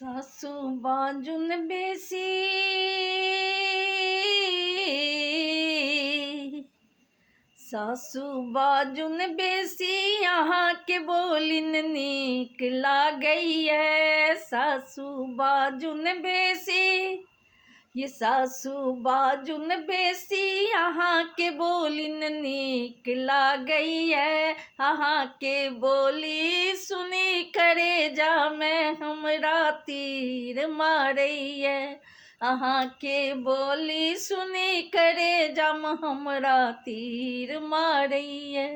सासु बाजुन बेसी सासु बाजुन बेसी यहाँ के बोलिन नीक लागैए। सासु बाजुन बेसी ये सासु बाजुन बेसी यहाँ के बोलिन नीक लागैए। यहाँ के बोली सुनी करे जा में हमरा तीर मारैए। अहाँ के बोली सुनी करे जम हमरा तीर मारैए।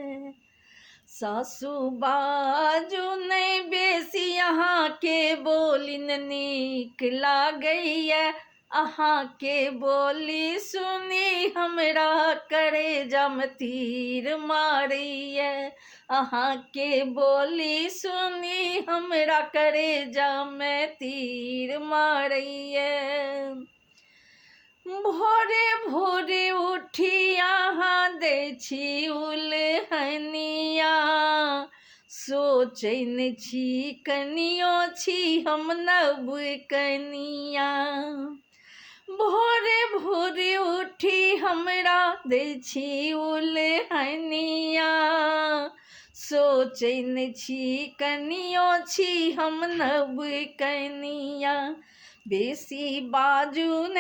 सासु बाजुन बेसी यहाँ के बोलिन नीक लागैए। अहाँ के बोली सुनी हमरा करे जम तीर मारैए। अहाँ के बोली सुनी हमरा करे जम तीर मारैए। भोरे भोरे उठी यहाँ दै छी उल्हनिया। सोचैन छी कनियो छी हम नव कनिया। भोरे भोरे उठी हमरा दै छी उल्हनिया। सोचैन छी कनियो छी हम नव कनिया। बेसी बाजुन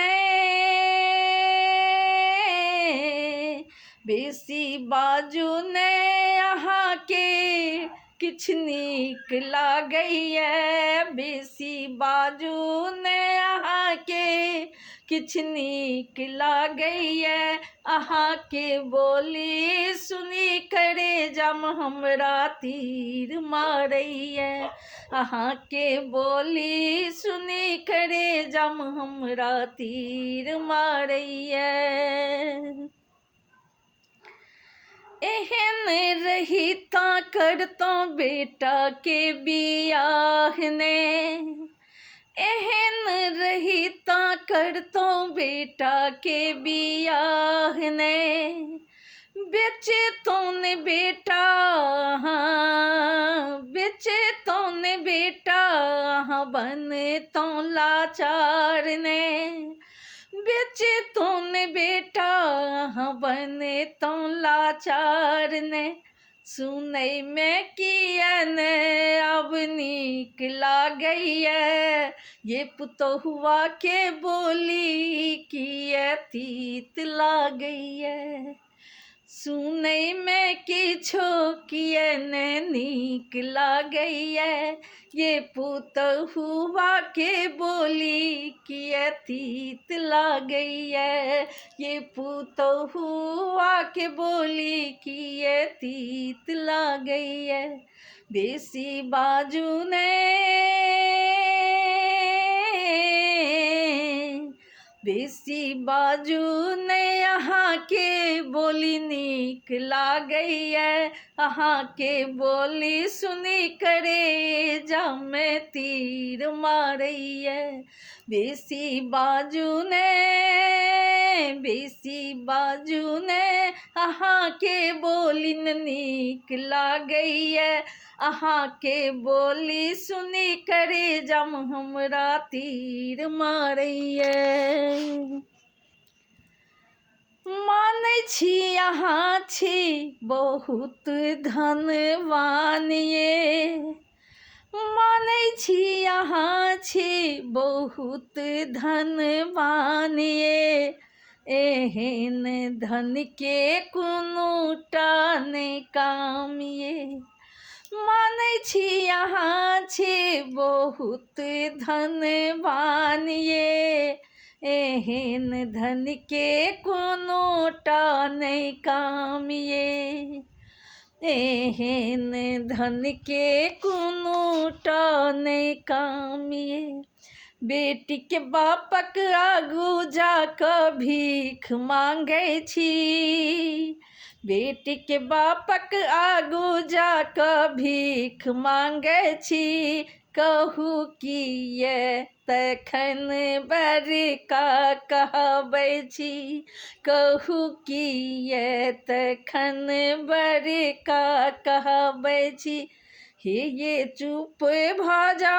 बेसी बाजुन अहाँ के किछ नीक लागैए। बेसी बाजुन अहाँ के किछ नीक लागैए। अहाँ के बोली सुनी करे जम हमरा तीर मारैए। अहाँ के बोली सुनी करे जम हमरा तीर मारैए। एहन रही ता करतो बेटा के बियाह ने। एहन रही ता करतो बेटा के बियाह ने। बेचे तोन बेटा बेचे तोन बेटा बन तो लाचार ने। बेचे तोन बेटा बने तो लाचार ने। सुनै में कियन अब नीक लागैए। ये पुतहुआ के बोली किए तीत लागैए। सुनै में किछो कियन नीक लागैए। ये पुतहुआ के बोली किए तीत लागैए। ये पुतहुआ के बोली किए तीत लागैए। बेसी बाजुन बेसी बाजुन अहाँ के बोली नीक लागैए। अहाँ के बोली सुनी करे जम तीर मारैए। बेसी बाजुन बेसी बाजुन अहाँ के बोलिन नीक लागैए। अहाँ के बोली सुनी करे जम हमरा तीर मारैए। मानै छी अहाँ छी बहुत धनवान ये। मानै छी अहाँ छी बहुत धनवान ये। एहन धन के कोनो टा नै काम ये। मानै छी अहाँ छी बहुत धनवान ये। एहन धन के कोनो टा नै काम ये। एहन धन के कोनो टा नै काम ये। बेटी के बापक आगू जाकऽ भीख मांगै छी। बेटी के बापक आगू जाकऽ भीख मांगै छी। कहू किए तखन बड़का कहबै छी। कहू किए तखन बड़का कहबै छी। हे ये चुप भ जा,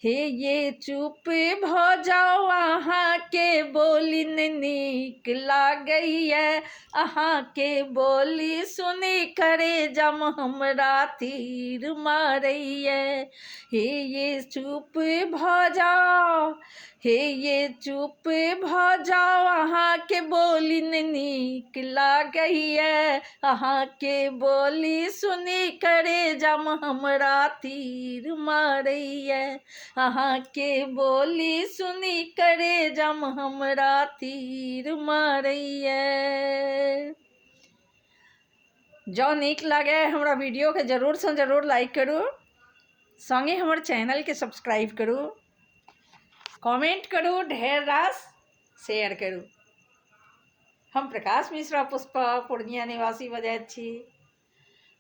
हे ये चुप भ जाओ, अहाँ के बोली नीक लागैए, अहाँ के बोली सुनी करे जम हमरा तीर मारैए। हे ये चुप भ जाओ, हे ये चुप भ जाओ, अहाँ के बोली नीक लागैए, अहाँ के बोली सुनी करे जम हमरा तीर मारैए, अहाँ के बोली सुनी करे जम हमरा तीर मारैए। जो नीक लागे हमरा वीडियो के जरूर से जरूर लाइक करू, संगे हमर चैनल के सब्सक्राइब करू, कमेंट करू, ढेर रास शेयर करू। हम प्रकाश मिश्रा पुष्पा पूर्णिया निवासी बजैत छी।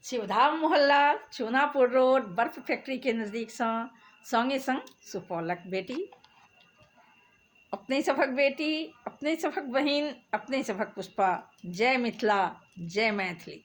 शिवधाम मोहल्ला, चूनापुर रोड, बर्फ फैक्ट्री के नज़दीक संगे संग सुपौलक बेटी, अपने सभक बेटी, अपने सभक बहिन, अपने सभक पुष्पा। जय मिथिला, जय मैथिली।